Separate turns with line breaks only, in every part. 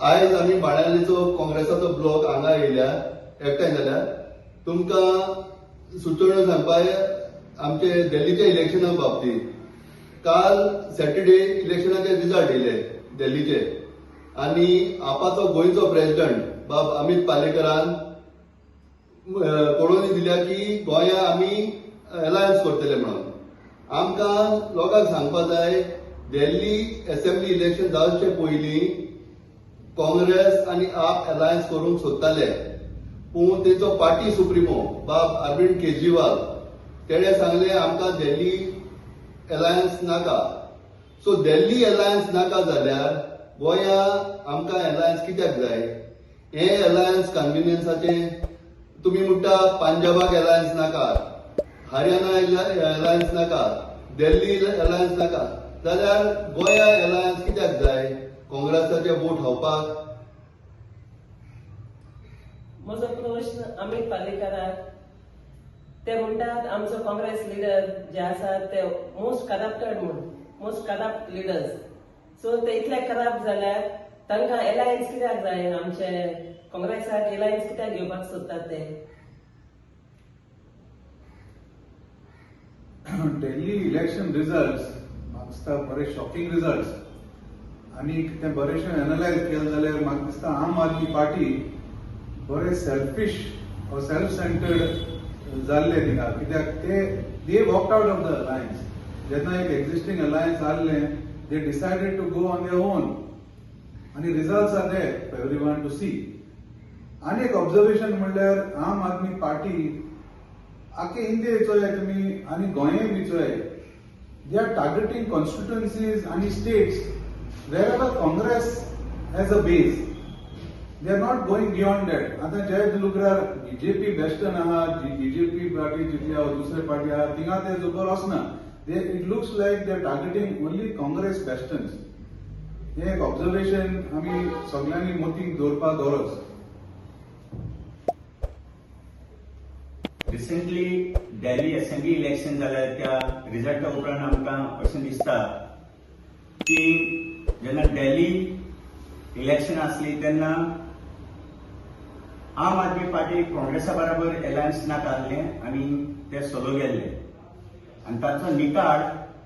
आयज आमी बाणावलेचो काँग्रेसाचो ब्लॉक हांगा येयल्या एकठांय जाल्यार तुमकां सुचोवण्यो सांगपाक आमचे दिल्लीच्या इलेक्शना बाबतींत काल सॅटर्डे इलेक्शनाचे रिजल्ट येयले दिल्लीचे आनी आपाचो गोंयचो प्रेसिडेंट बाब अमित पालेकरान कळोवणी दिल्या की गोंया आमी अलायन्स करतले म्हणून. आमकां लोकांक सांगपाक जाय दिल्ली असेंब्ली इलेक्शन जावचे पयलीं काँग्रेस आनी आप अलायन्स करूंक सोदताले पूण तेचो पार्टी सुप्रिमो बाब अरविंद केजरीवाल तेणे सांगले आमकां दिल्ली अलायन्स नाका. सो दिल्ली अलायन्स नाका जाल्यार गोंया आमकां अलायन्स कित्याक जाय? हे अलायन्स कन्व्हिनियन्साचे तुमी म्हणटा पंजाबाक अलायन्स नाका, हरियाणा अलायन्स नाका, दिल्ली अलायन्स नाका जाल्यार गोंया अलायन्स कित्याक जाय? काँग्रेसाचे वोट खावपाक?
म्हजो प्रश्न अमित पालेकराक ते म्हणटात आमचो काँग्रेस लिडर जे आसात ते मोस्ट करप्टेड म्हणून मोस्ट करप्ट लिडर्स. सो ते इतले करप्ट जाल्यार तांकां अलायन्स कित्याक जाय? आमचे काँग्रेसाक अलायन्स कित्याक घेवपाक सोदतात ते?
दिल्ली इलेक्शन रिजल्ट्स म्हाका दिसता बरे शॉकिंग रिजल्ट्स आनी ते बरेशें एनालायज केलें जाल्यार म्हाका दिसता आम आदमी पार्टी बरे सेल्फिश और सेल्फ सेंटर्ड जाल्ले थिंगा कित्याक they walked out of the alliance. जेन्ना एक एक्झिस्टिंग अलायन्स आसलें they decided to go on their own आनी results are there for everyone to see. आनी एक ऑब्जर्वेशन म्हणल्यार आम आदमी पार्टी आख्खे इंडिये चोय तुमी आनी गोंय बी चोय दे आर टार्गेटिंग कॉन्स्टिट्युएन्सीज आनी states wherever Congress has a base. They are not going beyond that. आता जे लुकरार बीजेपी वेस्टर्न आहा बीजेपी पार्टी जितली आहा दुसरे पार्टी आहा थिंगा ते जोबर वचना. It looks like they are targeting only Congress westerns. हे एक ऑब्जर्वेशन आमी सगळ्यांनी मतीक दवरपाक गरज.
रिसेंटली दिल्ली असेंब्ली इलेक्शन जाल्यार त्या रिजल्टा उपरांत आमकां अशें दिसता की जेन्ना दिल्ली इलेक्शन आसली तेन्ना आम आदमी पार्टी काँग्रेसा बरोबर अलायन्स नाकारलें आनी ते सोलो गेल्ले आनी ताचो निकाल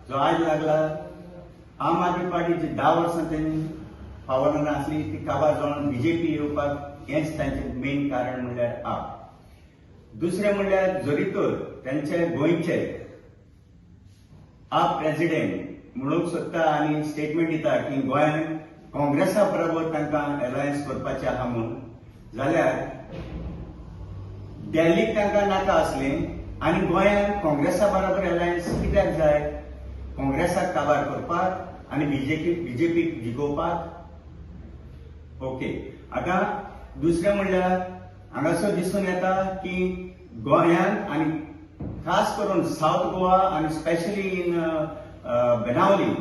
जो आज लागला आम आदमी पार्टी जी 10 वर्सां तेणी पावरान आसली ती काबार जावन बीजेपी येवपाक हेंच तांचें मेन कारण म्हणल्यार आप. दुसरें म्हणल्यार जरी तर तांचे गोंयचे आप प्रेसिडेंट म्हणूंक सोदता आनी स्टेटमेंट दिता की गोंयांत काँग्रेसा बरोबर तांकां अलायन्स करपाचें आहा म्हणून जाल्यार दिल्लीक तांकां नाका आसलें आनी गोंयांत काँग्रेसा बरोबर अलायन्स कित्याक जाय? काँग्रेसाक काबार करपाक आनी बीजेपीक जिखोवपाक. ओके. आतां दुसरें म्हणल्यार हांगासर दिसून येता की गोंयांत आनी खास करून सावथ गोवा आनी स्पेशली इन बेनावली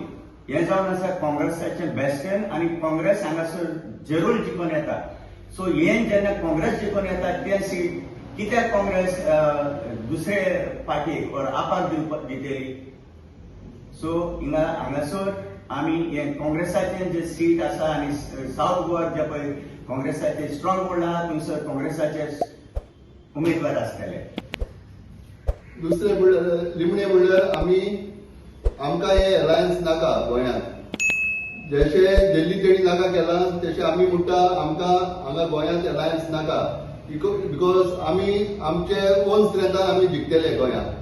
हे जावन आसा काँग्रेसाचें बेस्टन आनी काँग्रेस हांगासर जरूर जिखून येता. सो हें जेन्ना काँग्रेस जिखून येता ते सीट कित्याक काँग्रेस दुसरे पार्टीक और आपाक दितली? सो हांगासर आमी हें काँग्रेसाचें जे सीट आसा आनी सावथ गोवा जे पळय काँग्रेसाचे स्ट्रॉंग होल्ड आहा थंयसर काँग्रेसाचे उमेदवार आसतले.
दुसरे निमणे म्हणल्यार आमकां हे अलायन्स नाका गोंयांत. जशें दिल्ली तेणी नाका केला तशें आमी म्हणटा आमकां हांगा गोंयांत अलायन्स नाका बिकॉज आमी आमचे ओन स्ट्रेंथान आमी जिखतले गोंयांत.